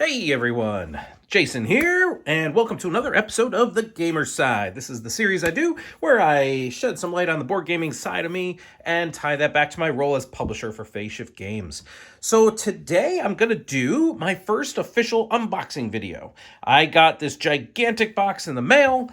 Hey everyone, Jason here, and welcome to another episode of The Gamer Side. This is the series I do where I shed some light on the board gaming side of me and tie that back to my role as publisher for Phase Shift Games. So today I'm going to do my first official unboxing video. I got this gigantic box in the mail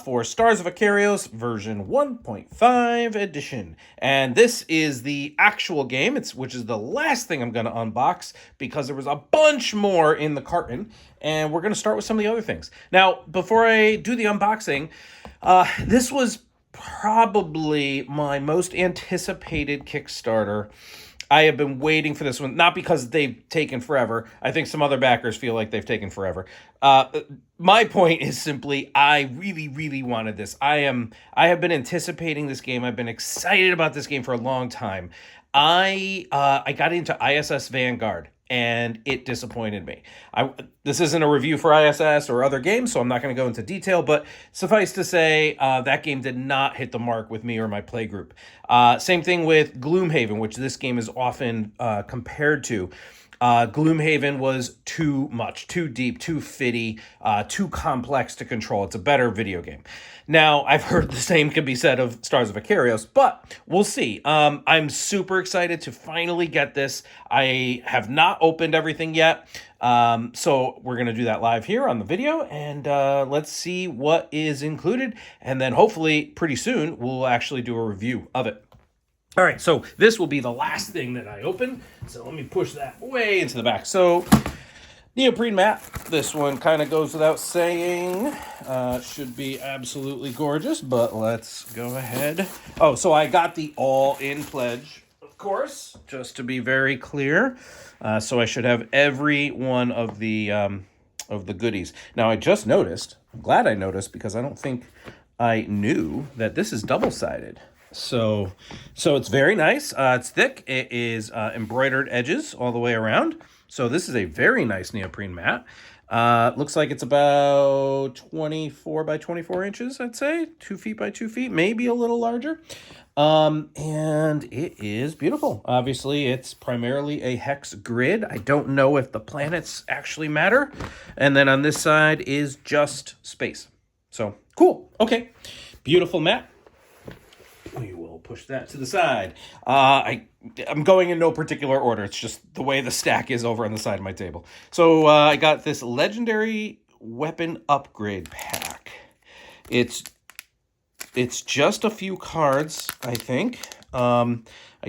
for Stars of Akarios version 1.5 edition. And this is the actual game, which is the last thing I'm going to unbox because there was a bunch more in the carton. And we're going to start with some of the other things. Now, before I do the unboxing, this was probably my most anticipated Kickstarter. I have been waiting for this one, not because they've taken forever. I think some other backers feel like they've taken forever. My point is simply, I really, really wanted this. I have been anticipating this game. I've been excited about this game for a long time. I got into ISS Vanguard, and it disappointed me. This isn't a review for ISS or other games, so I'm not going to go into detail, but suffice to say, that game did not hit the mark with me or my play group. Same thing with Gloomhaven, which this game is often compared to. Gloomhaven was too much, too deep, too fitty, too complex to control. It's a better video game. Now, I've heard the same can be said of Stars of Akarios, but we'll see. I'm super excited to finally get this. I have not opened everything yet, so we're going to do that live here on the video, and let's see what is included, and then hopefully pretty soon we'll actually do a review of it. All right, so this will be the last thing that I open. So let me push that way into the back. So neoprene mat. This one kind of goes without saying. Should be absolutely gorgeous, but let's go ahead. Oh, so I got the all-in pledge, of course, just to be very clear. So I should have every one of the goodies. Now, I just noticed, I'm glad I noticed because I don't think I knew that this is double-sided. So it's very nice. It's thick. It is embroidered edges all the way around. So this is a very nice neoprene mat. Looks like it's about 24 by 24 inches, I'd say. 2 feet by 2 feet, maybe a little larger. And it is beautiful. Obviously, it's primarily a hex grid. I don't know if the planets actually matter. And then on this side is just space. So cool. Okay. Beautiful mat. We will push that to the side. I'm going in no particular order. It's just the way the stack is over on the side of my table. So I got this legendary weapon upgrade pack. It's just a few cards, I think. I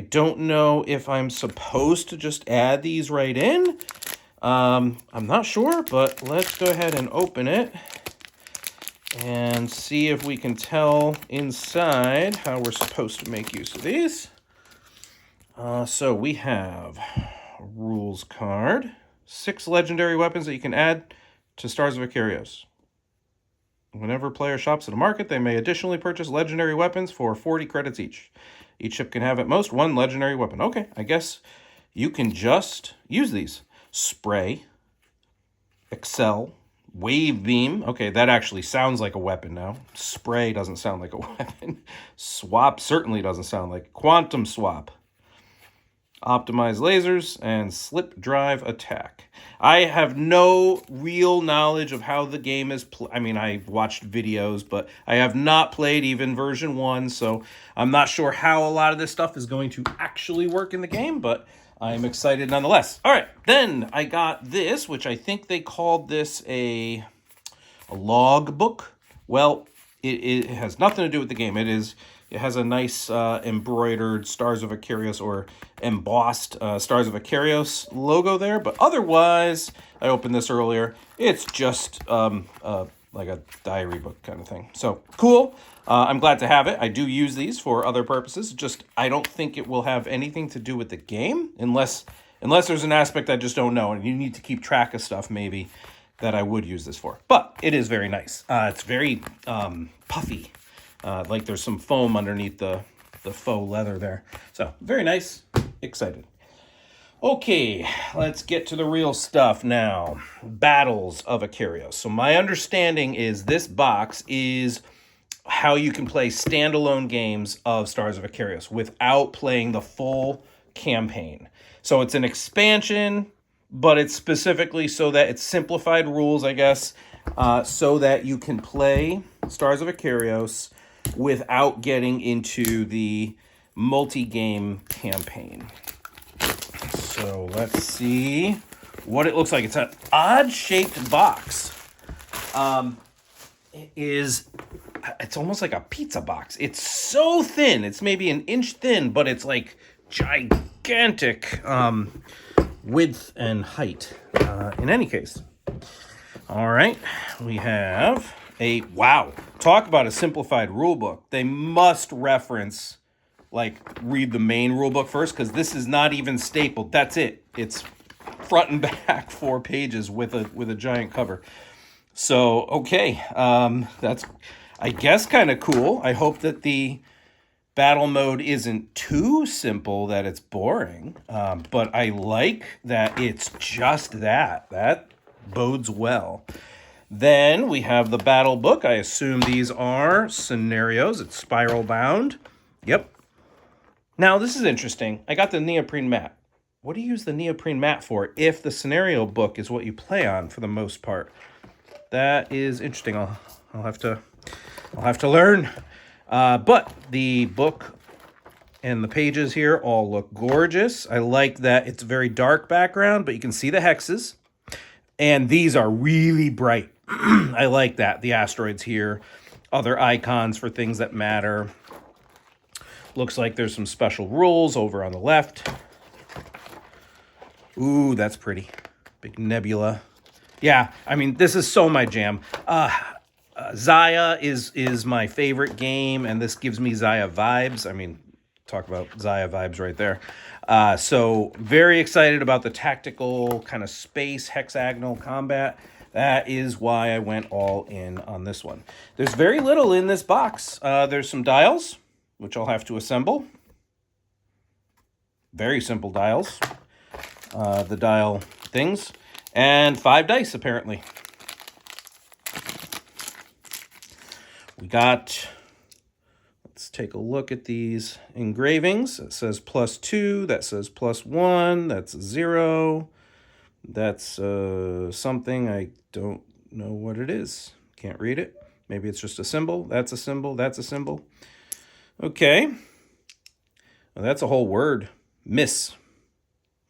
don't know if I'm supposed to just add these right in. I'm not sure, but let's go ahead and open it and see if we can tell inside how we're supposed to make use of these. So we have a rules card, 6 legendary weapons that you can add to Stars of Akarios. Whenever a player shops at a market, they may additionally purchase legendary weapons for 40 credits each. Each ship can have at most 1 legendary weapon. Okay, I guess you can just use these. Spray, Excel, Wave beam. Okay, that actually sounds like a weapon now. Spray doesn't sound like a weapon. Swap certainly doesn't sound like. Quantum swap. Optimize lasers and slip drive attack. I have no real knowledge of how the game is I mean, I've watched videos, but I have not played even version 1, so I'm not sure how a lot of this stuff is going to actually work in the game, but I'm excited nonetheless. All right, then I got this, which I think they called this a log book. Well, it has nothing to do with the game. It has a nice embroidered Stars of Akarios or embossed Stars of Akarios logo there. But otherwise, I opened this earlier. It's just like a diary book kind of thing. So cool. I'm glad to have it. I do use these for other purposes. Just I don't think it will have anything to do with the game unless there's an aspect I just don't know. And you need to keep track of stuff maybe that I would use this for. But it is very nice. It's very puffy. Like there's some foam underneath the faux leather there. So very nice. Excited. Okay, let's get to the real stuff now. Battles of Akarios. So my understanding is this box is how you can play standalone games of Stars of Akarios without playing the full campaign. So it's an expansion but it's specifically so that it's simplified rules, I guess, so that you can play Stars of Akarios without getting into the multi-game campaign. So let's see what it looks like. It's an odd-shaped box. It's almost like a pizza box. It's so thin. It's maybe an inch thin, but it's like gigantic width and height. In any case. All right. We have wow. Talk about a simplified rule book. They must reference, read the main rule book first, because this is not even stapled. That's it. It's front and back 4 pages with a giant cover. So, okay, that's, I guess, kind of cool. I hope that the battle mode isn't too simple that it's boring, but I like that it's just that. That bodes well. Then we have the battle book. I assume these are scenarios. It's spiral bound. Yep. Now, this is interesting. I got the neoprene mat. What do you use the neoprene mat for if the scenario book is what you play on for the most part? That is interesting. I'll have to learn. But the book and the pages here all look gorgeous. I like that it's a very dark background, but you can see the hexes. And these are really bright. I like that. The asteroids here, other icons for things that matter. Looks like there's some special rules over on the left. Ooh, that's pretty. Big nebula. Yeah, I mean, this is so my jam. Zaya is my favorite game, and this gives me Zaya vibes. I mean, talk about Zaya vibes right there. So very excited about the tactical kind of space hexagonal combat. That is why I went all in on this one. There's very little in this box. There's some dials, which I'll have to assemble. Very simple dials. The dial things. And 5 dice, apparently. We got, let's take a look at these engravings. It says +2, that says +1, that's 0. That's something, I don't know what it is. Can't read it. Maybe it's just a symbol. That's a symbol, that's a symbol. Okay. Well, that's a whole word. Miss.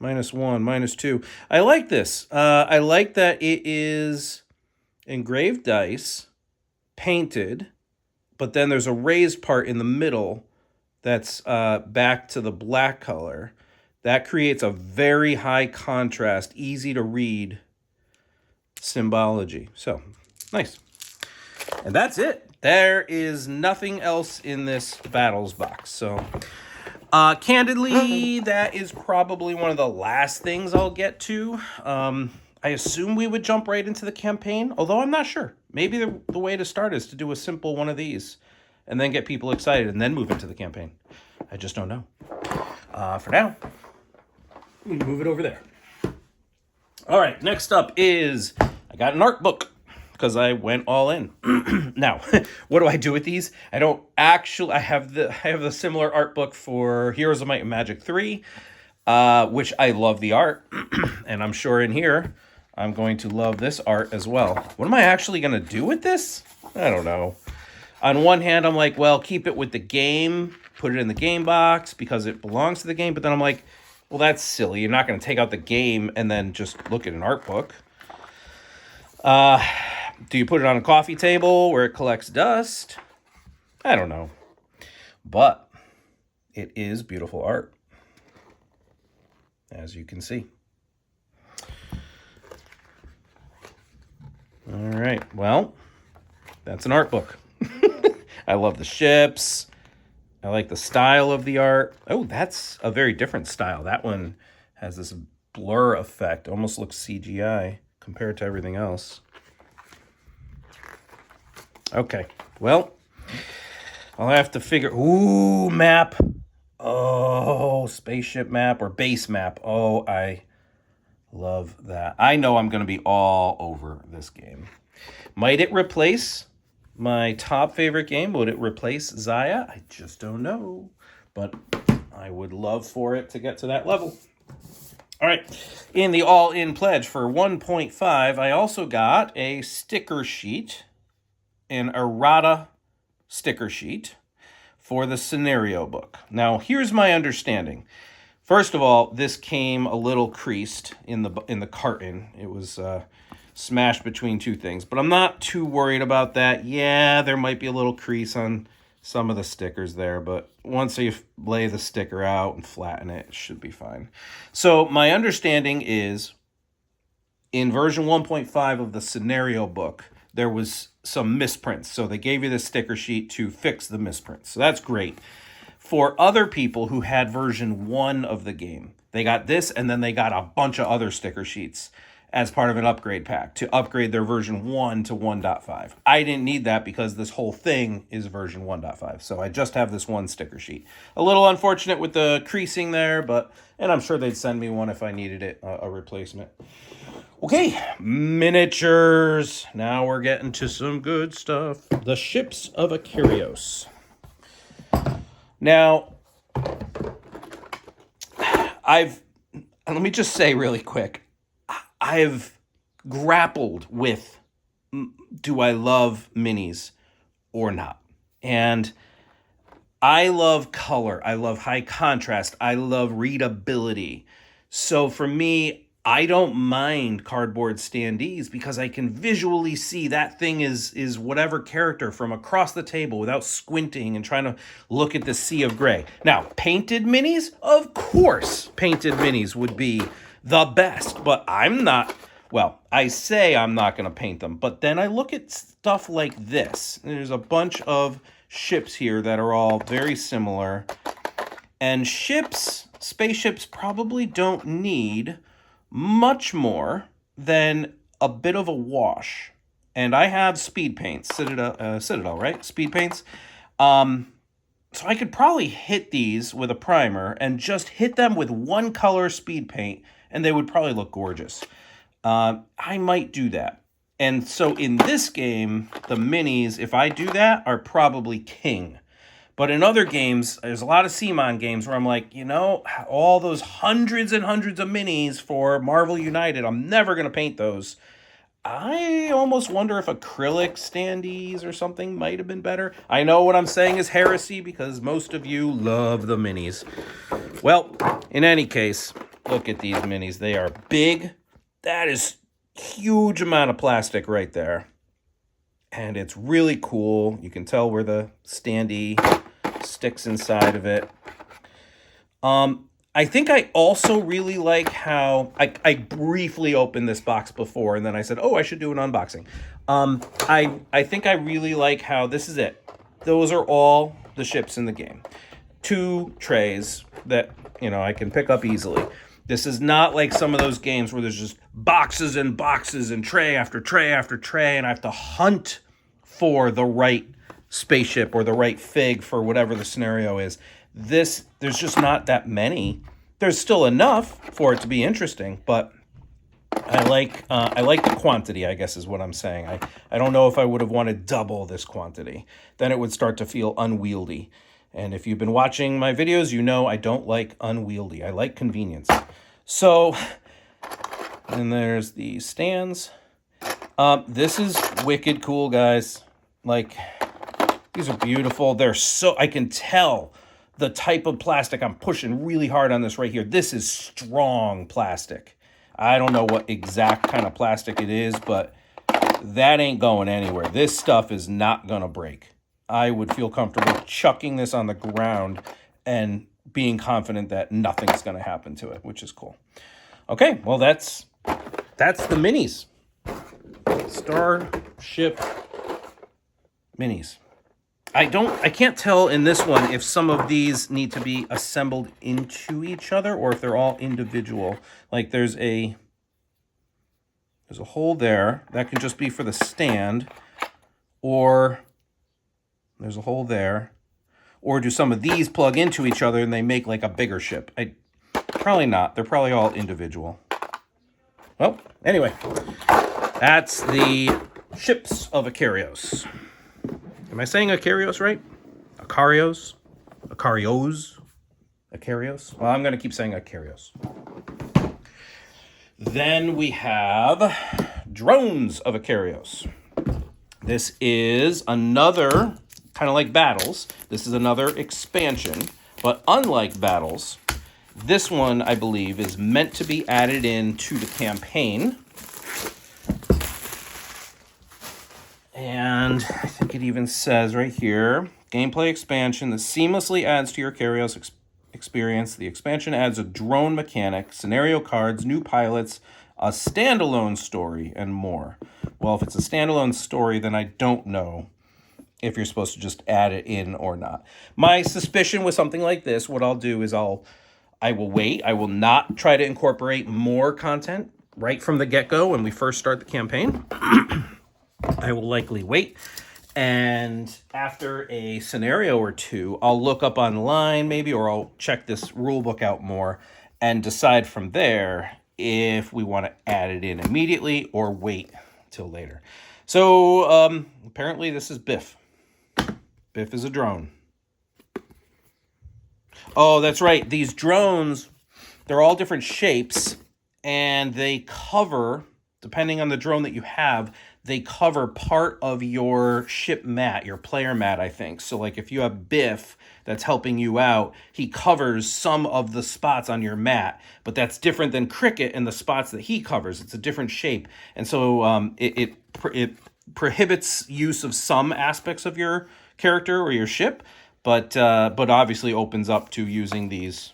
-1, -2. I like this. I like that it is engraved dice, painted, but then there's a raised part in the middle that's back to the black color. That creates a very high contrast, easy to read symbology. So, nice. And that's it. There is nothing else in this battles box. So, candidly, that is probably one of the last things I'll get to. I assume we would jump right into the campaign, although I'm not sure. Maybe the way to start is to do a simple one of these and then get people excited and then move into the campaign. I just don't know. For now, we move it over there. All right, next up is I got an art book because I went all in. Now, what do I do with these? I don't actually. I have the similar art book for Heroes of Might and Magic 3, which I love the art, and I'm sure in here I'm going to love this art as well. What am I actually going to do with this? I don't know. On one hand, I'm like, well, keep it with the game, put it in the game box because it belongs to the game. But then I'm like, well, that's silly. You're not going to take out the game and then just look at an art book. Do you put it on a coffee table where it collects dust? I don't know. But it is beautiful art, as you can see. All right. Well, that's an art book. I love the ships. I like the style of the art. Oh, that's a very different style. That one has this blur effect. Almost looks CGI compared to everything else. Okay, well, I'll have to figure... Ooh, map. Oh, spaceship map or base map. Oh, I love that. I know I'm going to be all over this game. Might it replace my top favorite game? Would it replace Zaya? I just don't know. But I would love for it to get to that level. All right. In the all-in pledge for 1.5, I also got a sticker sheet, an errata sticker sheet for the scenario book. Now, here's my understanding. First of all, this came a little creased in the carton. It was smashed between two things, but I'm not too worried about that. Yeah, there might be a little crease on some of the stickers there, but once you lay the sticker out and flatten it, it should be fine. So my understanding is in version 1.5 of the scenario book, there was some misprints. So they gave you the sticker sheet to fix the misprints. So that's great. For other people who had version 1 of the game, they got this and then they got a bunch of other sticker sheets as part of an upgrade pack to upgrade their version 1 to 1.5. I didn't need that because this whole thing is version 1.5. So I just have this one sticker sheet. A little unfortunate with the creasing there, and I'm sure they'd send me one if I needed it, a replacement. Okay, miniatures. Now we're getting to some good stuff. The Ships of Akarios. Now, let me just say really quick, I've grappled with, do I love minis or not? And I love color. I love high contrast. I love readability. So for me, I don't mind cardboard standees because I can visually see that thing is whatever character from across the table without squinting and trying to look at the sea of gray. Now, painted minis? Of course, painted minis would be the best, but I say I'm not going to paint them, but then I look at stuff like this. There's a bunch of ships here that are all very similar, and spaceships probably don't need much more than a bit of a wash. And I have speed paints, Citadel, right? Speed paints. So I could probably hit these with a primer and just hit them with one color speed paint, and they would probably look gorgeous. I might do that. And so in this game, the minis, if I do that, are probably king. But in other games, there's a lot of CMON games where I'm like, all those hundreds and hundreds of minis for Marvel United, I'm never going to paint those. I almost wonder if acrylic standees or something might have been better. I know what I'm saying is heresy because most of you love the minis. Well, in any case, look at these minis. They are big. That is huge amount of plastic right there. And it's really cool. You can tell where the standee sticks inside of it. I think I also really like how I briefly opened this box before and then I said, I should do an unboxing. I think I really like how this is it. Those are all the ships in the game. 2 trays that, I can pick up easily. This is not like some of those games where there's just boxes and boxes and tray after tray after tray, and I have to hunt for the right spaceship or the right fig for whatever the scenario is. There's just not that many. There's still enough for it to be interesting, but I like the quantity, I guess is what I'm saying. I don't know if I would have wanted double this quantity. Then it would start to feel unwieldy. And if you've been watching my videos, I don't like unwieldy. I like convenience. So, and there's the stands. This is wicked cool, guys. Like, these are beautiful. I can tell the type of plastic. I'm pushing really hard on this right here. This is strong plastic. I don't know what exact kind of plastic it is, but that ain't going anywhere. This stuff is not going to break. I would feel comfortable chucking this on the ground and being confident that nothing's going to happen to it, which is cool. Okay, well, that's the minis. Starship minis. I can't tell in this one if some of these need to be assembled into each other or if they're all individual. Like there's a hole there that can just be for the stand, or there's a hole there, or do some of these plug into each other and they make like a bigger ship? Probably not. They're probably all individual. Well, anyway, that's the Ships of Akarios. Am I saying Akarios right? Akarios? Akarios? Akarios? Well, I'm going to keep saying Akarios. Then we have Drones of Akarios. This is another, kind of like Battles, this is another expansion, but unlike Battles, this one, I believe, is meant to be added in to the campaign. And I think it even says right here, gameplay expansion that seamlessly adds to your Akarios experience. The expansion adds a drone mechanic, scenario cards, new pilots, a standalone story, and more. Well, if it's a standalone story, then I don't know if you're supposed to just add it in or not. My suspicion with something like this, what I'll do is I will wait. I will not try to incorporate more content right from the get-go when we first start the campaign. I will likely wait. And after a scenario or two, I'll look up online maybe, or I'll check this rule book out more and decide from there if we want to add it in immediately or wait till later. So apparently this is Biff. Biff is a drone. Oh, that's right. These drones, they're all different shapes, and they cover, depending on the drone that you have, they cover part of your ship mat, your player mat, I think. So like if you have Biff that's helping you out, he covers some of the spots on your mat, but that's different than Cricket and the spots that he covers. It's a different shape. And so it prohibits use of some aspects of your character or your ship, but obviously opens up to using these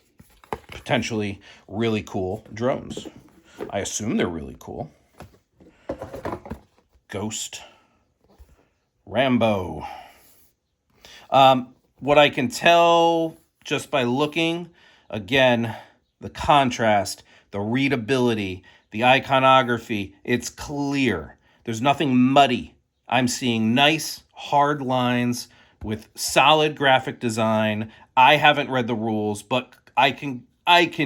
potentially really cool drones. I assume they're really cool. Ghost Rambo. What I can tell just by looking, again, the contrast, the readability, the iconography, it's clear. There's nothing muddy. I'm seeing nice, hard lines with solid graphic design. I haven't read the rules, but I can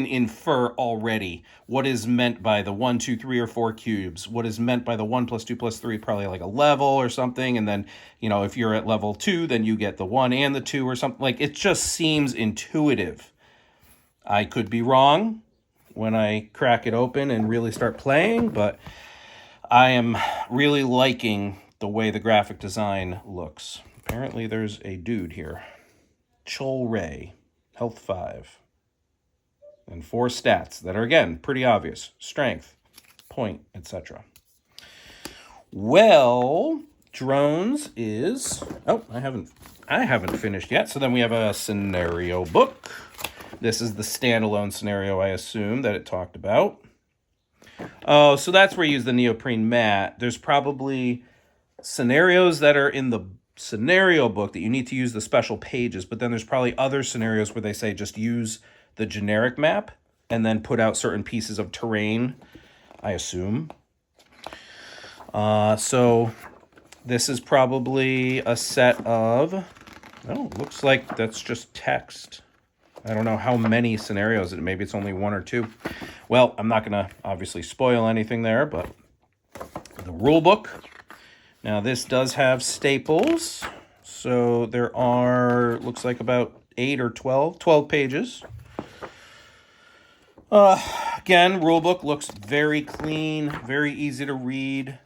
infer already what is meant by the 1, 2, 3, or 4 cubes, what is meant by the 1 + 2 + 3, probably like a level or something. And then, if you're at level 2, then you get the 1 and the 2 or something. Like, it just seems intuitive. I could be wrong when I crack it open and really start playing, but I am really liking the way the graphic design looks. Apparently there's a dude here. Chol Ray, health 5. And 4 stats that are, again, pretty obvious. Strength, point, etc. Well, drones is... Oh, I haven't finished yet. So then we have a scenario book. This is the standalone scenario, I assume, that it talked about. Oh, so that's where you use the neoprene mat. There's probably scenarios that are in the scenario book that you need to use the special pages, but then there's probably other scenarios where they say just use the generic map and then put out certain pieces of terrain, I assume. So this is probably a set of, looks like that's just text. I don't know how many scenarios, maybe it's only 1 or 2. Well, I'm not going to obviously spoil anything there, but the rule book. Now this does have staples. So there are, looks like about 8 or 12 pages. Again, rulebook looks very clean, very easy to read.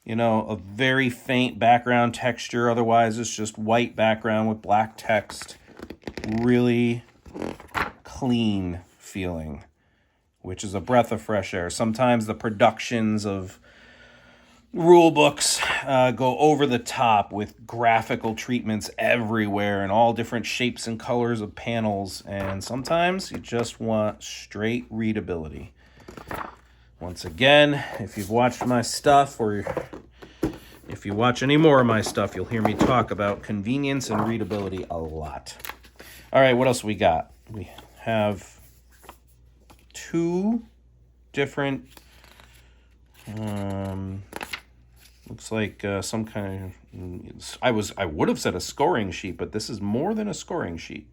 A very faint background texture. Otherwise, it's just white background with black text. Really clean feeling, which is a breath of fresh air. Sometimes the productions of rule books go over the top with graphical treatments everywhere and all different shapes and colors of panels, and sometimes you just want straight readability. Once again, if you've watched my stuff, or if you watch any more of my stuff, you'll hear me talk about convenience and readability a lot. All right, what else we got? We have 2 different looks like some kind of, I would have said a scoring sheet, but this is more than a scoring sheet.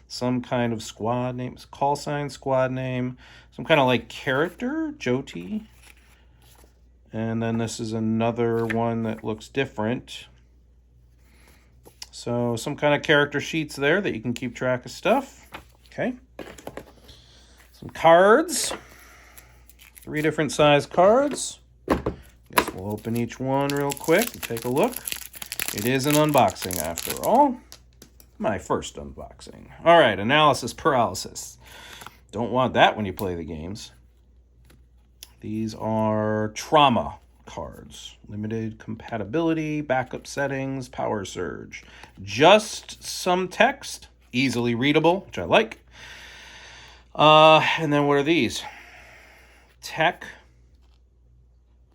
Some kind of squad name, call sign, squad name, some kind of like character, Joti. And then this is another one that looks different. So some kind of character sheets there that you can keep track of stuff. Okay. Some cards. 3 different size cards. Guess we'll open each one real quick and take a look. It is an unboxing after all. My first unboxing. All right, analysis paralysis. Don't want that when you play the games. These are trauma cards. Limited compatibility, backup settings, power surge. Just some text, easily readable, which I like. And then what are these? Tech,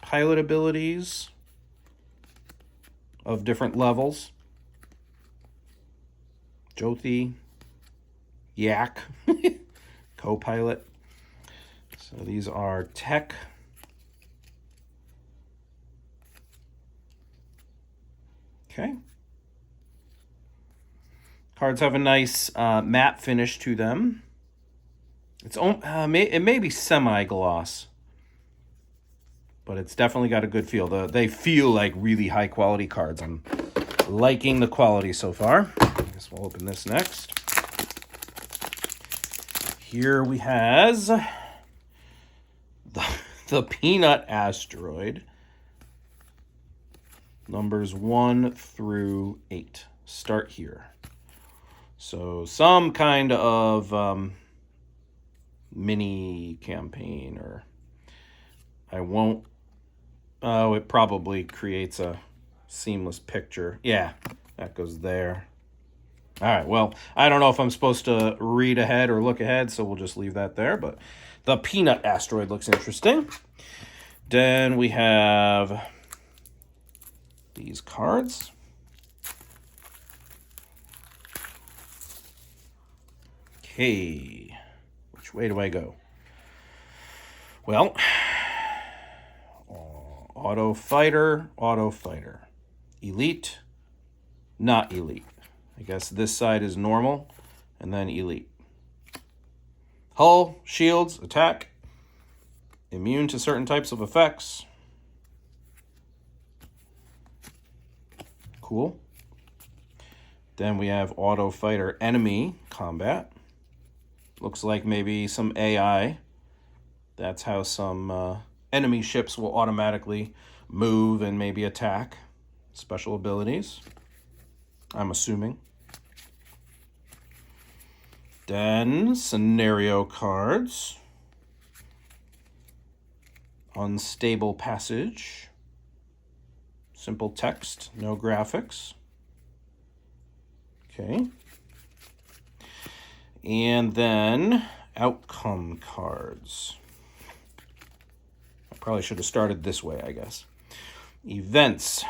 pilot abilities of different levels. Jyothi, Yak, co-pilot. So these are tech. Okay. Cards have a nice matte finish to them. It may be semi-gloss, but it's definitely got a good feel. They feel like really high-quality cards. I'm liking the quality so far. I guess we'll open this next. Here we have the Peanut Asteroid. Numbers 1 through 8. Start here. So some kind of mini campaign, or I won't. Oh, it probably creates a seamless picture. Yeah, that goes there. All right, well, I don't know if I'm supposed to read ahead or look ahead, so we'll just leave that there. But the Peanut Asteroid looks interesting. Then we have these cards. Okay, which way do I go? Well, auto fighter, elite, not elite. I guess this side is normal, and then elite. Hull, shields, attack, immune to certain types of effects. Cool. Then we have auto fighter enemy combat. Looks like maybe some AI. That's how some enemy ships will automatically move and maybe attack. Special abilities, I'm assuming. Then scenario cards. Unstable passage. Simple text, no graphics. Okay. And then outcome cards. I probably should have started this way, I guess. Events.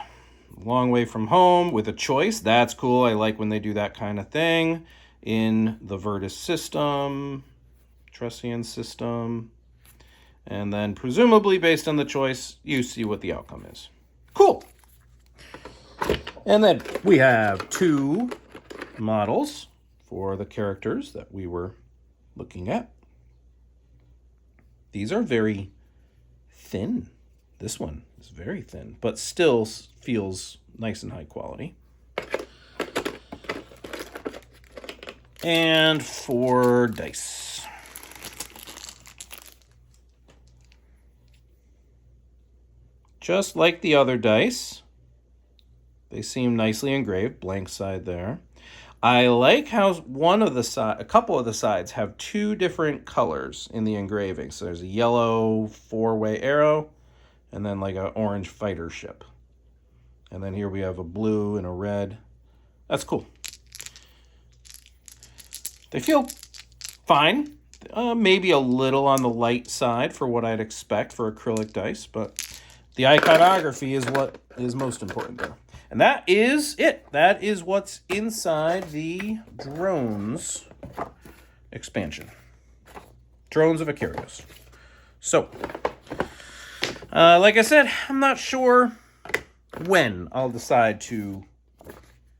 Long way from home with a choice. That's cool. I like when they do that kind of thing. In the Virtus system, Tressian system. And then presumably based on the choice, you see what the outcome is. Cool. And then we have 2 models for the characters that we were looking at. These are very thin. This one is very thin, but still feels nice and high quality. And 4 dice. Just like the other dice, they seem nicely engraved, blank side there. I like how a couple of the sides have 2 different colors in the engraving. So there's a yellow 4-way arrow, and then like an orange fighter ship. And then here we have a blue and a red. That's cool. They feel fine. Maybe a little on the light side for what I'd expect for acrylic dice, but the iconography is what is most important there. And that is it. That is what's inside the Drones expansion. Drones of Akarios. So, like I said, I'm not sure when I'll decide to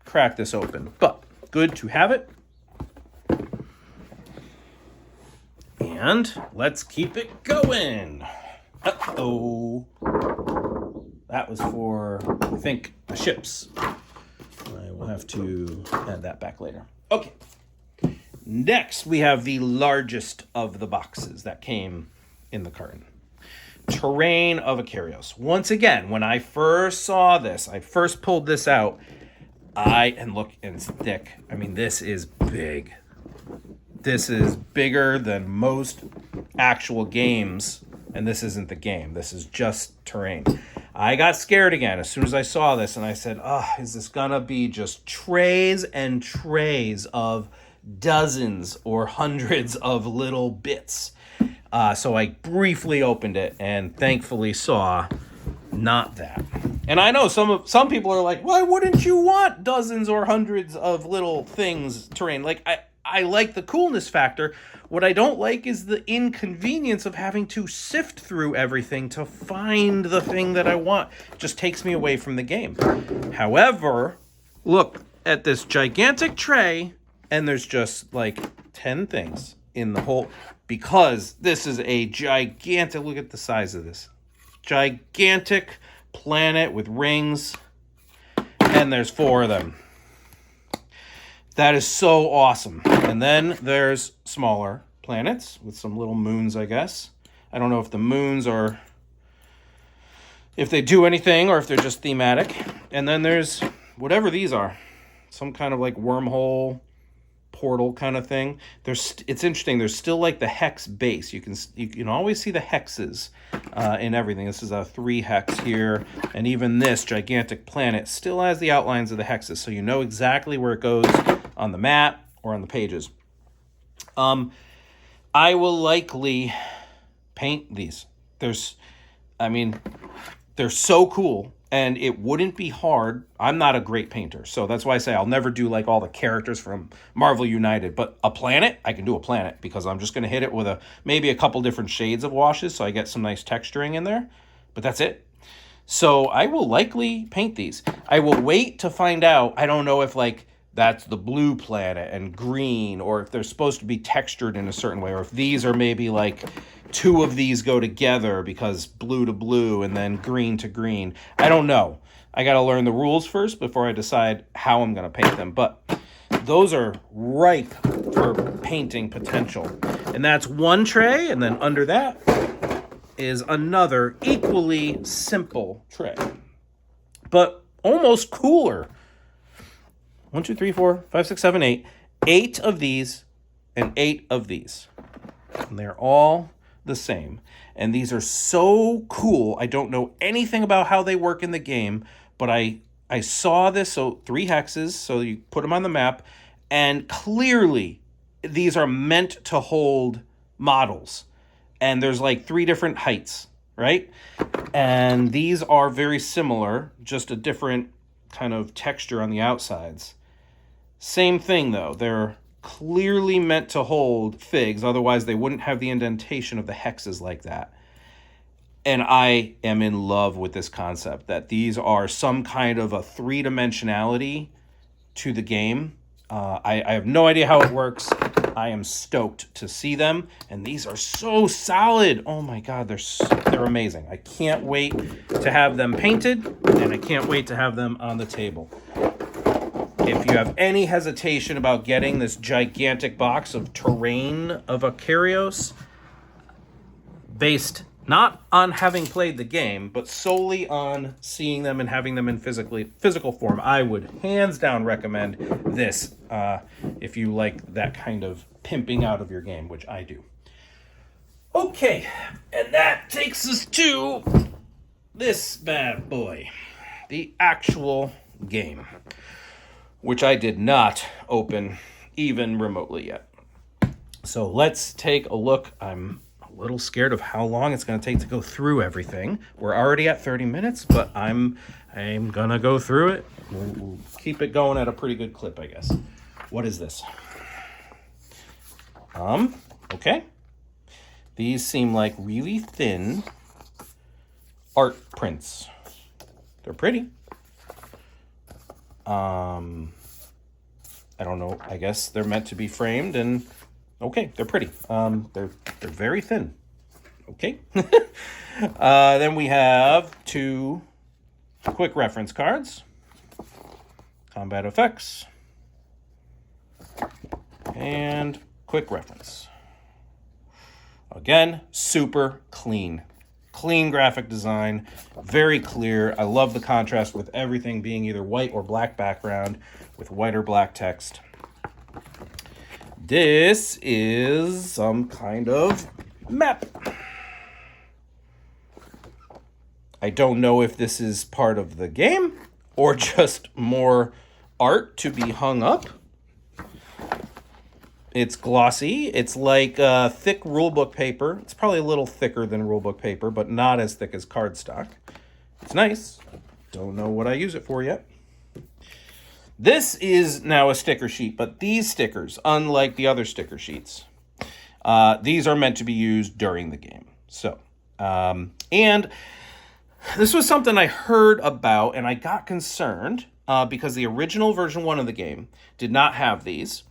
crack this open, but good to have it. And let's keep it going. Uh-oh. That was for, I think, the ships. I will have to add that back later. Okay. Next, we have the largest of the boxes that came in the carton. Terrain of Akarios. Once again, when I first saw this, I first pulled this out, and look, and it's thick. I mean, this is big. This is bigger than most actual games, and this isn't the game. This is just terrain. I got scared again as soon as I saw this, and I said, is this gonna be just trays and trays of dozens or hundreds of little bits? So I briefly opened it and thankfully saw not that. And I know some people are like, why wouldn't you want dozens or hundreds of little things, terrain? Like, I like the coolness factor. What I don't like is the inconvenience of having to sift through everything to find the thing that I want. It just takes me away from the game. However, look at this gigantic tray, and there's just like 10 things in the whole, because this is a gigantic, look at the size of this. Gigantic planet with rings, and there's 4 of them. That is so awesome. And then there's smaller planets with some little moons, I guess. I don't know if the moons are, if they do anything or if they're just thematic. And then there's whatever these are. Some kind of like wormhole portal kind of thing. It's interesting. There's still like the hex base. You can always see the hexes in everything. This is a 3 hex here, and even this gigantic planet still has the outlines of the hexes, so you know exactly where it goes on the map or on the pages. I will likely paint these. They're so cool. And it wouldn't be hard. I'm not a great painter, so that's why I say I'll never do like all the characters from Marvel United. But a planet, I can do a planet because I'm just going to hit it with maybe a couple different shades of washes so I get some nice texturing in there. But that's it. So I will likely paint these. I will wait to find out. I don't know if like that's the blue planet and green, or if they're supposed to be textured in a certain way, or if these are maybe like 2 of these go together because blue to blue and then green to green. I don't know. I got to learn the rules first before I decide how I'm going to paint them. But those are ripe for painting potential. And that's 1 tray, and then under that is another equally simple tray, but almost cooler. 1, 2, 3, 4, 5, 6, 7, 8. 8 of these and 8 of these. And they're all the same. And these are so cool. I don't know anything about how they work in the game, but I saw this. So 3 hexes, so you put them on the map, and clearly these are meant to hold models. And there's like 3 different heights, right? And these are very similar, just a different kind of texture on the outsides. Same thing though, they're clearly meant to hold figs, otherwise they wouldn't have the indentation of the hexes like that. And I am in love with this concept that these are some kind of a 3-dimensionality to the game. I have no idea how it works. I am stoked to see them, and these are so solid. Oh my god, they're amazing. I can't wait to have them painted, and I can't wait to have them on the table. If you have any hesitation about getting this gigantic box of Terrain of Akarios, based not on having played the game, but solely on seeing them and having them in physical form, I would hands down recommend this if you like that kind of pimping out of your game, which I do. Okay, and that takes us to this bad boy, the actual game, which I did not open even remotely yet. So let's take a look. I'm a little scared of how long it's going to take to go through everything. We're already at 30 minutes, but I'm going to go through it. We'll keep it going at a pretty good clip, I guess. What is this? Okay. These seem like really thin art prints. They're pretty. I don't know. I guess they're meant to be framed, and okay, they're pretty. They're very thin. Okay. Then we have 2 quick reference cards. Combat effects. And quick reference. Again, super clean. Clean graphic design, very clear. I love the contrast with everything being either white or black background with white or black text. This is some kind of map. I don't know if this is part of the game or just more art to be hung up. It's glossy. It's like thick rulebook paper. It's probably a little thicker than rulebook paper, but not as thick as cardstock. It's nice. Don't know what I use it for yet. This is now a sticker sheet, but these stickers, unlike the other sticker sheets, these are meant to be used during the game. So, and this was something I heard about, and I got concerned because the original version 1 of the game did not have these.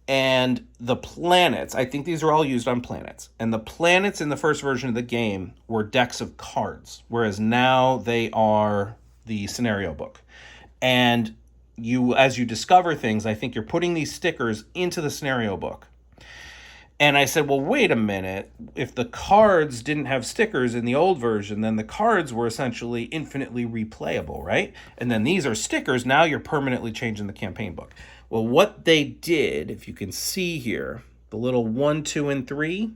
And the planets, I think these are all used on planets. And the planets in the first version of the game were decks of cards, whereas now they are the scenario book. And as you discover things, I think you're putting these stickers into the scenario book. And I said, well, wait a minute. If the cards didn't have stickers in the old version, then the cards were essentially infinitely replayable, right? And then these are stickers. Now you're permanently changing the campaign book. Well, what they did, if you can see here, the little 1, 2, and 3,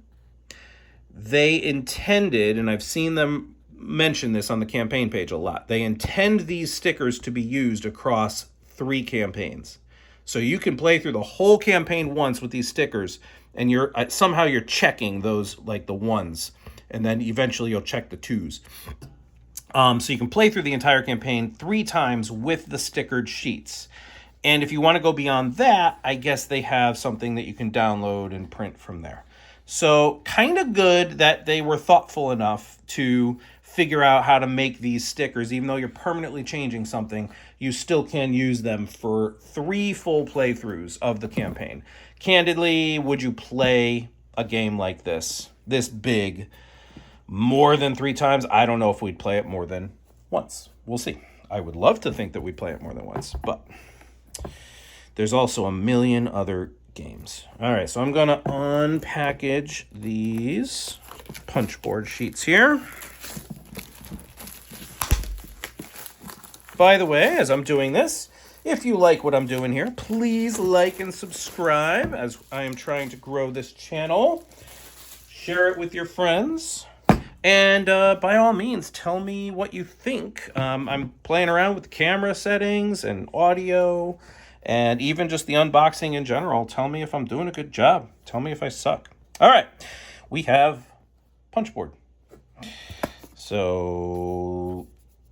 they intended, and I've seen them mention this on the campaign page a lot, they intend these stickers to be used across 3 campaigns. So you can play through the whole campaign once with these stickers, and you're somehow you're checking those, like the 1s, and then eventually you'll check the 2s. So you can play through the entire campaign 3 times with the stickered sheets. And if you want to go beyond that, I guess they have something that you can download and print from there. So kind of good that they were thoughtful enough to figure out how to make these stickers. Even though you're permanently changing something, you still can use them for 3 full playthroughs of the campaign. Candidly, would you play a game like this big, more than 3 times? I don't know if we'd play it more than once. We'll see. I would love to think that we'd play it more than once, but there's also a million other games. All right, so I'm going to unpackage these punchboard sheets here. By the way, as I'm doing this, if you like what I'm doing here, please like and subscribe as I am trying to grow this channel. Share it with your friends. And by all means, tell me what you think. I'm playing around with the camera settings and audio and even just the unboxing in general. Tell me if I'm doing a good job. Tell me if I suck. All right, we have punchboard. So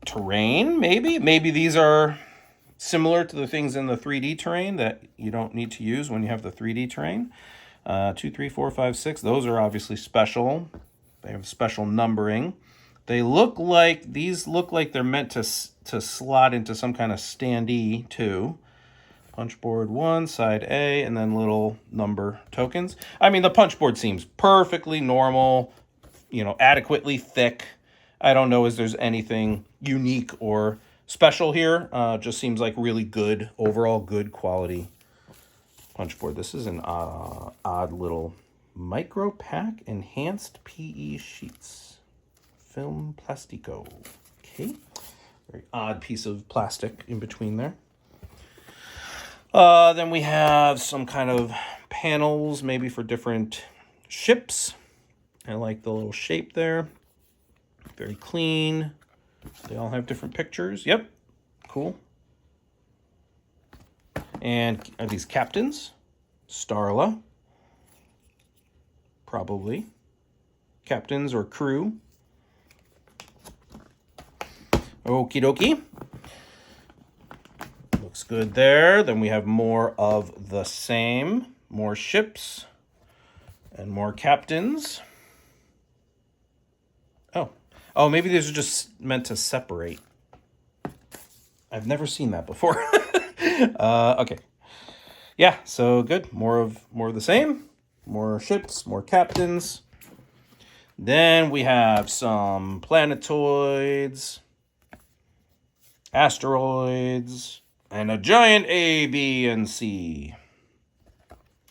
terrain, maybe. Maybe these are similar to the things in the 3D terrain that you don't need to use when you have the 3D terrain. 2, 3, 4, 5, 6. Those are obviously special. They have special numbering. These look like they're meant to slot into some kind of standee too. Punchboard 1, side A, and then little number tokens. I mean, the punchboard seems perfectly normal, adequately thick. I don't know if there's anything unique or special here. Just seems like really good, overall good quality punchboard. This is an odd little micro pack enhanced PE sheets. Film plastico. Okay. Very odd piece of plastic in between there. Then we have some kind of panels, maybe for different ships. I like the little shape there. Very clean. They all have different pictures. Yep. Cool. And are these captains? Starla. Probably. Captains or crew. Okie dokie. Looks good there. Then we have more of the same. More ships. And more captains. Oh, maybe these are just meant to separate. I've never seen that before. Okay. Yeah, so good. More of the same. More ships, more captains. Then we have some planetoids, asteroids, and a giant A, B, and C.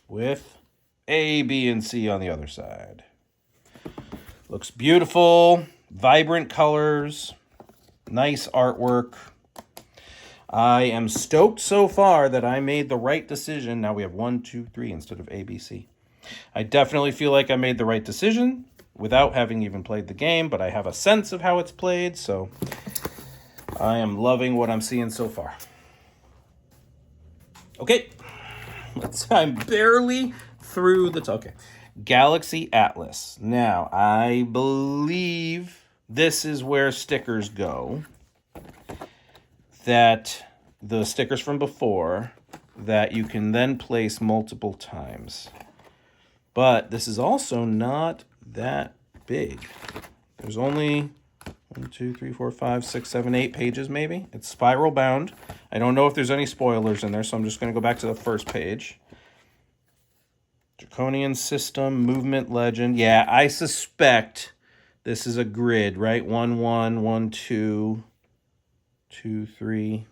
With A, B, and C on the other side. Looks beautiful. Vibrant colors, nice artwork. I am stoked so far that I made the right decision. Now we have 1, 2, 3 instead of A, B, C. I definitely feel like I made the right decision without having even played the game, but I have a sense of how it's played, so I am loving what I'm seeing so far. Okay, I'm barely through the... Okay, Galaxy Atlas. Now, I believe this is where stickers go. That the stickers from before that you can then place multiple times. But this is also not that big. There's only 1, 2, 3, 4, 5, 6, 7, 8 pages maybe. It's spiral bound. I don't know if there's any spoilers in there, so I'm just going to go back to the first page. Draconian system, movement legend. Yeah, I suspect this is a grid, right? 1, 1, 1, 2, 2, 3.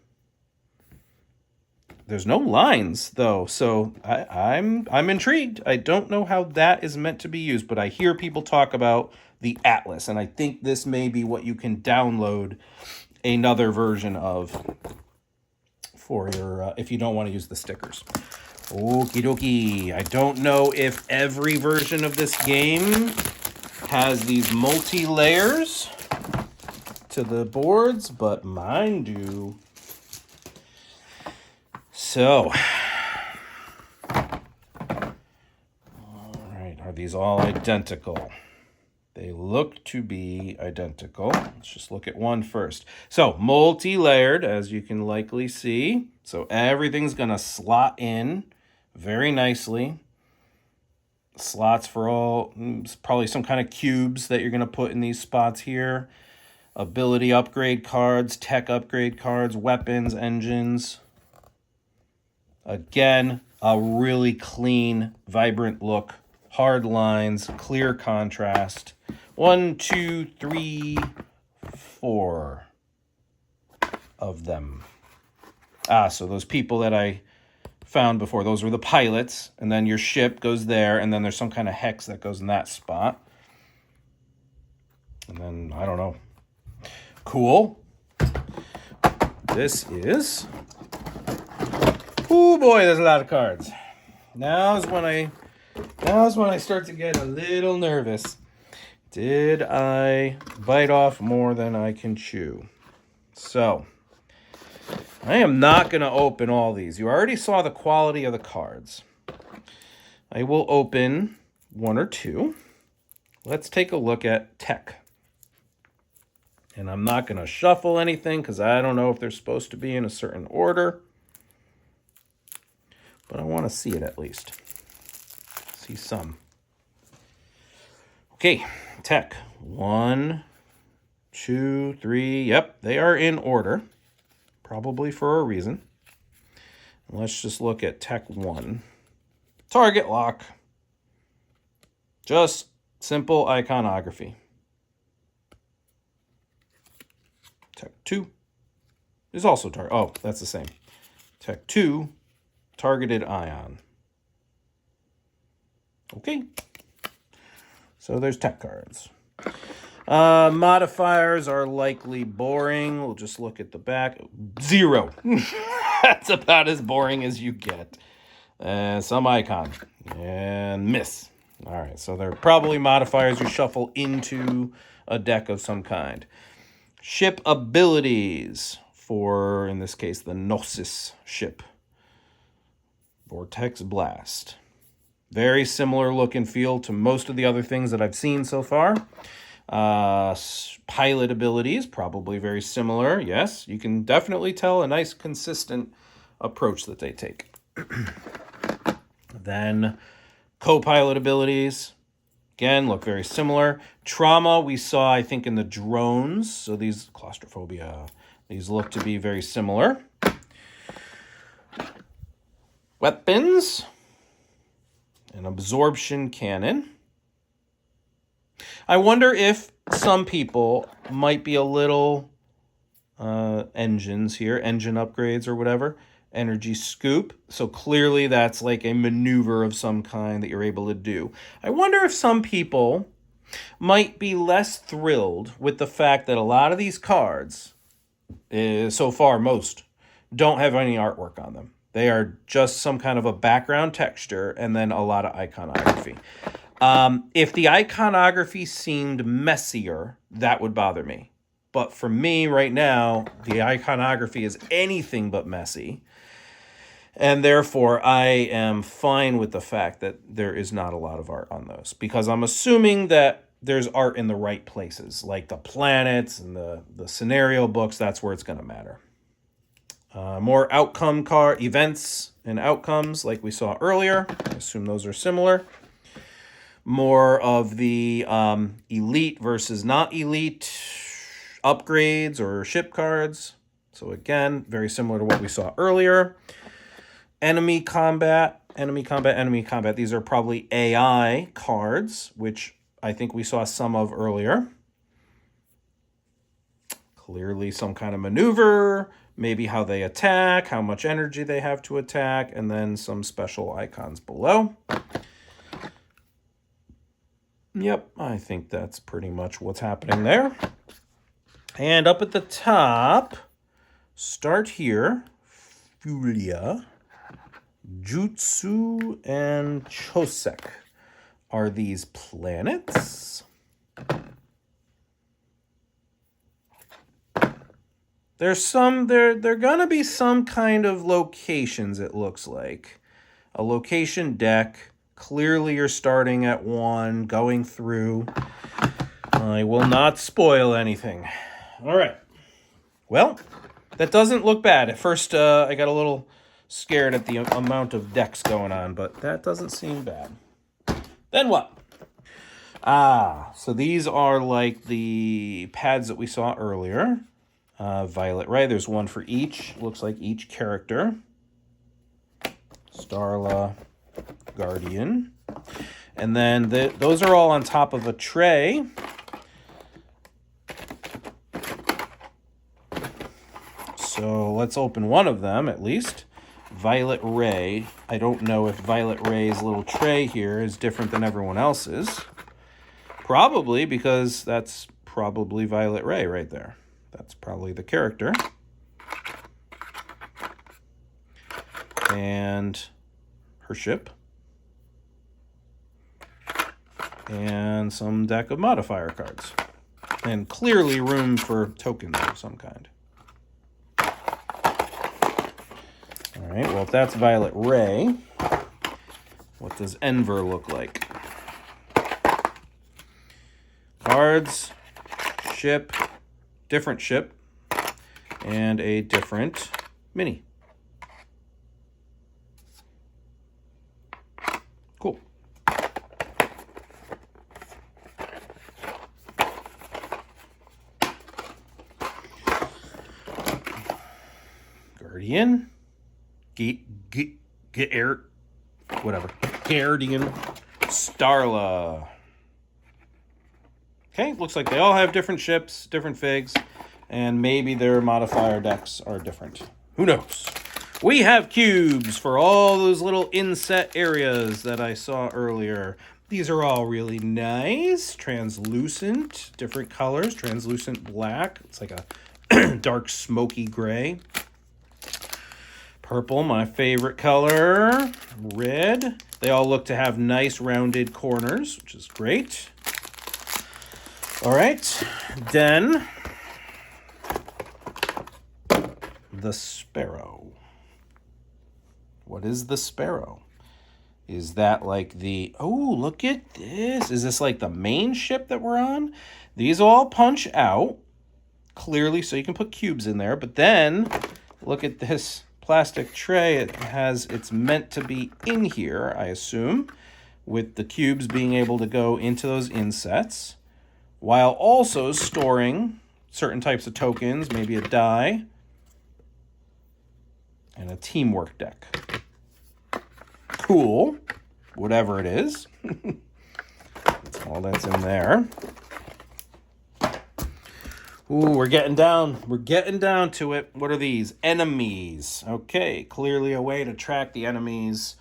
There's no lines though, so I'm intrigued. I don't know how that is meant to be used, but I hear people talk about the Atlas, and I think this may be what you can download another version of for your if you don't want to use the stickers. Okie dokie. I don't know if every version of this game has these multi-layers to the boards, but mine do. So, all right, are these all identical? They look to be identical. Let's just look at one first. So, multi-layered, as you can likely see. So, everything's going to slot in very nicely. Slots for all, probably some kind of cubes that you're going to put in these spots here. Ability upgrade cards, tech upgrade cards, weapons, engines. Again, a really clean, vibrant look. Hard lines, clear contrast. 1, 2, 3, 4 of them. So those people that I found before, those were the pilots, and then your ship goes there, and then there's some kind of hex that goes in that spot. And then, I don't know. Cool. This is... Oh boy, there's a lot of cards. Now's when I start to get a little nervous. Did I bite off more than I can chew? So, I am not going to open all these. You already saw the quality of the cards. I will open 1 or 2. Let's take a look at tech. And I'm not going to shuffle anything because I don't know if they're supposed to be in a certain order. But I want to see it at least. See some. Okay, tech. 1, 2, 3. Yep, they are in order. Probably for a reason. Let's just look at tech 1. Target lock. Just simple iconography. Tech 2 is also target. Oh, that's the same. Tech 2, targeted ion. Okay. So there's tech cards. Modifiers are likely boring. We'll just look at the back. 0. That's about as boring as you get. Some icon. And miss. All right, so they're probably modifiers you shuffle into a deck of some kind. Ship abilities for, in this case, the Gnosis ship. Vortex Blast. Very similar look and feel to most of the other things that I've seen so far. Pilot abilities, probably very similar. Yes, you can definitely tell a nice consistent approach that they take. Then co-pilot abilities, again, look very similar. Trauma we saw, I think, in the drones. So these, claustrophobia, these look to be very similar. Weapons. An absorption cannon. I wonder if some people might be a little engines here, engine upgrades or whatever. Energy scoop. So clearly that's like a maneuver of some kind that you're able to do. I wonder if some people might be less thrilled with the fact that a lot of these cards, so far most, don't have any artwork on them. They are just some kind of a background texture and then a lot of iconography. If the iconography seemed messier, that would bother me. But for me right now, the iconography is anything but messy. And therefore, I am fine with the fact that there is not a lot of art on those. Because I'm assuming that there's art in the right places. Like the planets and the scenario books, that's where it's going to matter. More outcome card events and outcomes like we saw earlier. I assume those are similar. More of the elite versus not elite upgrades or ship cards. So again, very similar to what we saw earlier. Enemy combat. These are probably AI cards, which I think we saw some of earlier. Clearly some kind of maneuver, maybe how they attack, how much energy they have to attack, and then some special icons below. Yep, I think that's pretty much what's happening there. And up at the top, start here, Fulia, Jutsu, and Chosek. Are these planets? They're gonna be some kind of locations, it looks like. A location deck. Clearly you're starting at 1, going through. I will not spoil anything. All right. Well, that doesn't look bad. At first, I got a little scared at the amount of decks going on, but that doesn't seem bad. Then what? So these are like the pads that we saw earlier. Violet Ray, there's one for each. Looks like each character. Starla, Guardian. And then those are all on top of a tray. So let's open one of them at least. Violet Ray. I don't know if Violet Ray's little tray here is different than everyone else's. Probably, because that's probably Violet Ray right there. That's probably the character. And her ship. And some deck of modifier cards. And clearly room for tokens of some kind. Alright, well if that's Violet Ray, what does Enver look like? Cards, ship, different ship, and a different mini. Cool. Guardian. Guardian. Starla. Okay, looks like they all have different ships, different figs, and maybe their modifier decks are different. Who knows? We have cubes for all those little inset areas that I saw earlier. These are all really nice, translucent, different colors, translucent black. It's like a dark smoky gray. Purple, my favorite color. Red. They all look to have nice rounded corners, which is great. All right, then the Sparrow. What is the Sparrow? Is that like the, oh, look at this. Is this like the main ship that we're on? These all punch out, clearly, so you can put cubes in there. But then, look at this plastic tray. It's meant to be in here, I assume, with the cubes being able to go into those insets, while also storing certain types of tokens, maybe a die, and a teamwork deck. Cool. Whatever it is. That's all that's in there. Ooh, we're getting down. We're getting down to it. What are these? Enemies. Okay, clearly a way to track the enemies.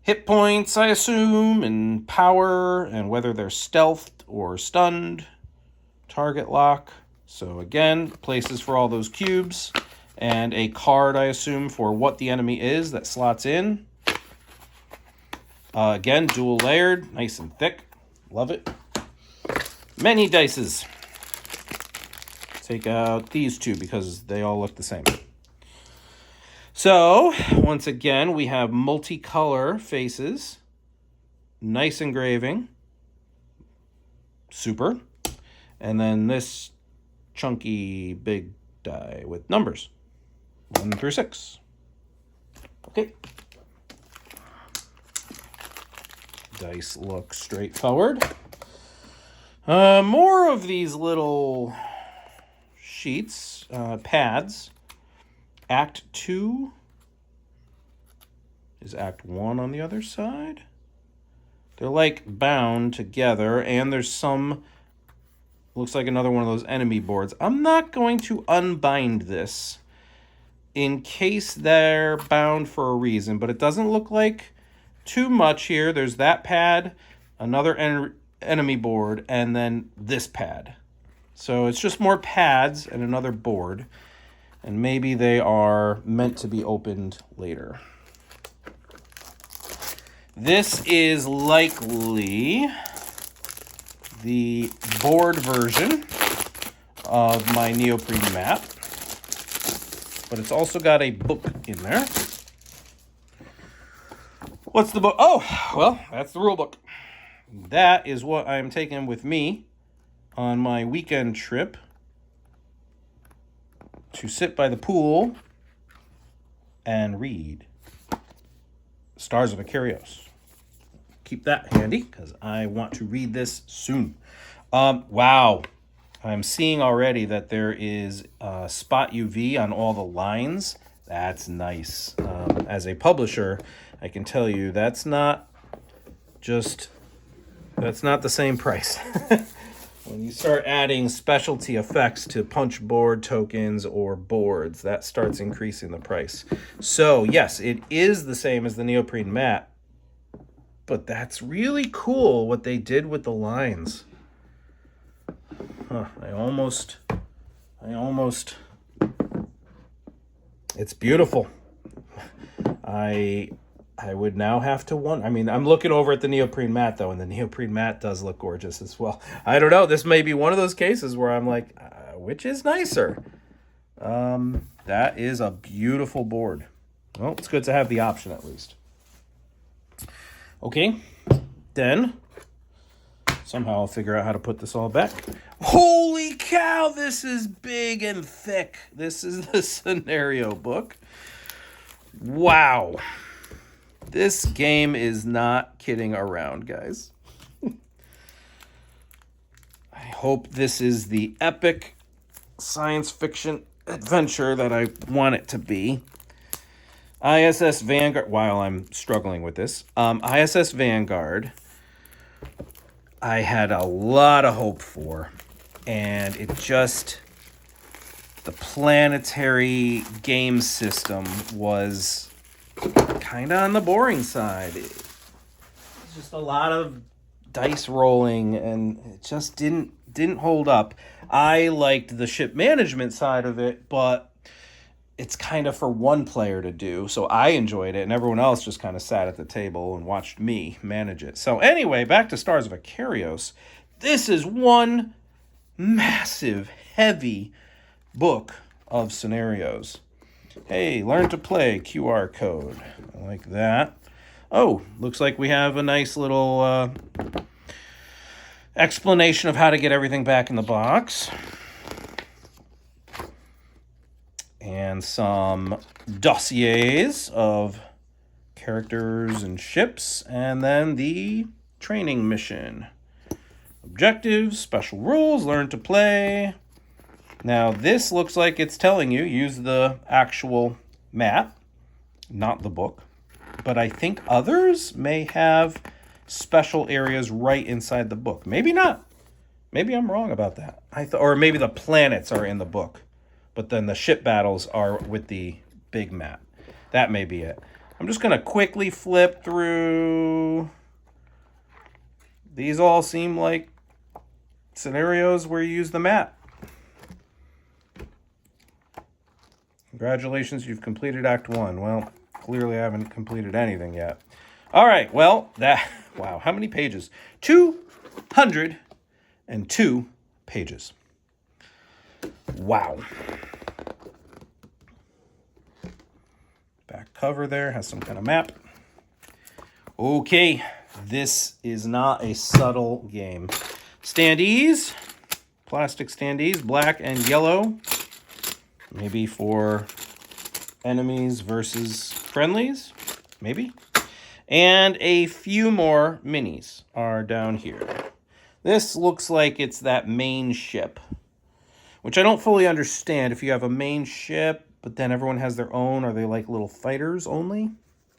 hit points, I assume, and power, and whether they're stealthed or stunned. Target lock. So again, places for all those cubes. And a card, I assume, for what the enemy is that slots in. Again, dual layered, nice and thick. Love it. Many dices. Take out these two because they all look the same. So, once again, we have multicolor faces. Nice engraving. Super. And then this chunky big die with numbers. 1 through 6. Okay. Dice look straightforward. More of these little sheets, pads. Act 2 is Act 1 on the other side. They're like bound together, and there's some, looks like another one of those enemy boards. I'm not going to unbind this in case they're bound for a reason, but it doesn't look like too much here. There's that pad, another enemy board, and then this pad. So it's just more pads and another board, and maybe they are meant to be opened later. This is likely the board version of my neoprene map, but it's also got a book in there. What's the book? Oh, well, that's the rule book. That is what I'm taking with me on my weekend trip to sit by the pool and read Stars of Akarios. Keep that handy because I want to read this soon. Wow. I'm seeing already that there is spot UV on all the lines. That's nice. As a publisher, I can tell you that's not the same price. When you start adding specialty effects to punch board tokens or boards, that starts increasing the price. So yes, it is the same as the neoprene mat, but that's really cool what they did with the lines. I almost, it's beautiful. I would now have to wonder. I mean, I'm looking over at the neoprene mat, though, and the neoprene mat does look gorgeous as well. I don't know. This may be one of those cases where I'm like, which is nicer? That is a beautiful board. Well, it's good to have the option at least. Okay, then somehow I'll figure out how to put this all back. Holy cow, this is big and thick. This is the scenario book. Wow. This game is not kidding around, guys. I hope this is the epic science fiction adventure that I want it to be. ISS Vanguard, while I'm struggling with this, ISS Vanguard, I had a lot of hope for, and it just, the planetary game system was kind of on the boring side. It's just a lot of dice rolling, and it just didn't hold up. I liked the ship management side of it, but it's kind of for one player to do, so I enjoyed it, and everyone else just kind of sat at the table and watched me manage it. So anyway, back to Stars of Akarios. This is one massive, heavy book of scenarios. Hey, learn to play, QR code. I like that. Oh, looks like we have a nice little explanation of how to get everything back in the box. And some dossiers of characters and ships, and then the training mission. Objectives, special rules, learn to play. Now, this looks like it's telling you, use the actual map, not the book. But I think others may have special areas right inside the book. Maybe not. Maybe I'm wrong about that. Or maybe the planets are in the book, but then the ship battles are with the big map. That may be it. I'm just going to quickly flip through. These all seem like scenarios where you use the map. Congratulations, you've completed Act 1. Well, clearly I haven't completed anything yet. All right, well, wow, how many pages? 202 pages. Wow. Back cover there has some kind of map. Okay, this is not a subtle game. Standees, plastic standees, black and yellow. Maybe for enemies versus friendlies, maybe. And a few more minis are down here. This looks like it's that main ship, which I don't fully understand. If you have a main ship, but then everyone has their own, are they like little fighters only?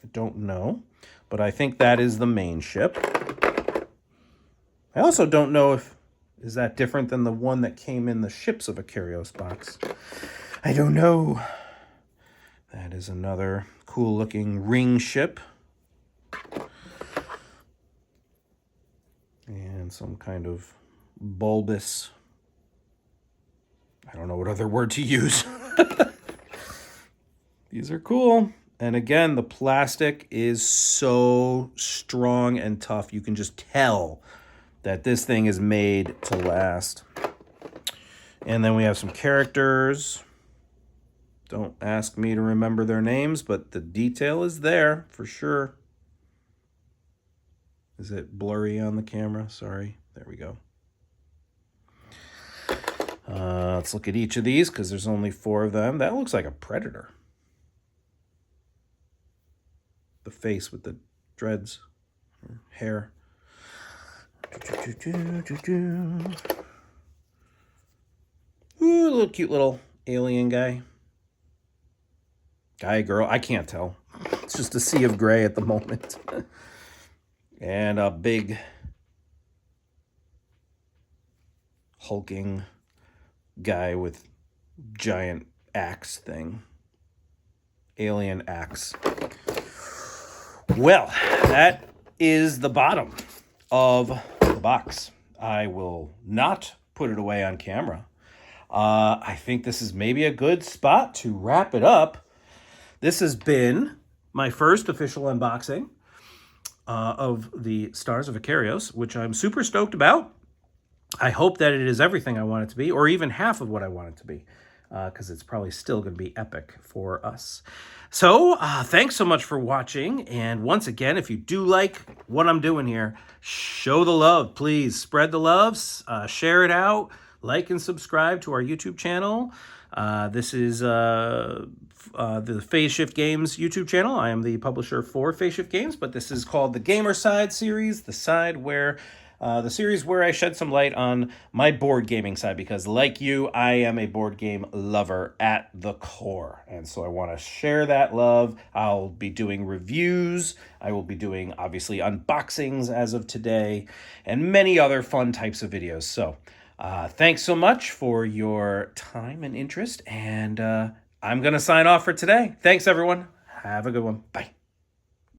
I don't know, but I think that is the main ship. I also don't know if, is that different than the one that came in the Ships of Akarios box? I don't know. That is another cool looking ring ship. And some kind of bulbous, I don't know what other word to use. These are cool. And again, the plastic is so strong and tough. You can just tell that this thing is made to last. And then we have some characters. Don't ask me to remember their names, but the detail is there for sure. Is it blurry on the camera? Sorry. There we go. Let's look at each of these because there's only 4 of them. That looks like a predator. The face with the dreads, hair. Ooh, little cute little alien guy. Guy, girl, I can't tell. It's just a sea of gray at the moment. And a big hulking guy with giant axe thing. Alien axe. Well, that is the bottom of the box. I will not put it away on camera. I think this is maybe a good spot to wrap it up. This has been my first official unboxing of the Stars of Akarios, which I'm super stoked about. I hope that it is everything I want it to be, or even half of what I want it to be, because it's probably still going to be epic for us. So thanks so much for watching. And once again, if you do like what I'm doing here, show the love, please. Spread the love, share it out, like and subscribe to our YouTube channel. This is the Phase Shift Games YouTube channel. I am the publisher for Phase Shift Games, but this is called the Gamer Side series, the series where I shed some light on my board gaming side, because like you, I am a board game lover at the core. And so I want to share that love. I'll be doing reviews. I will be doing, obviously, unboxings as of today, and many other fun types of videos. So thanks so much for your time and interest, and I'm going to sign off for today. Thanks, everyone. Have a good one. Bye.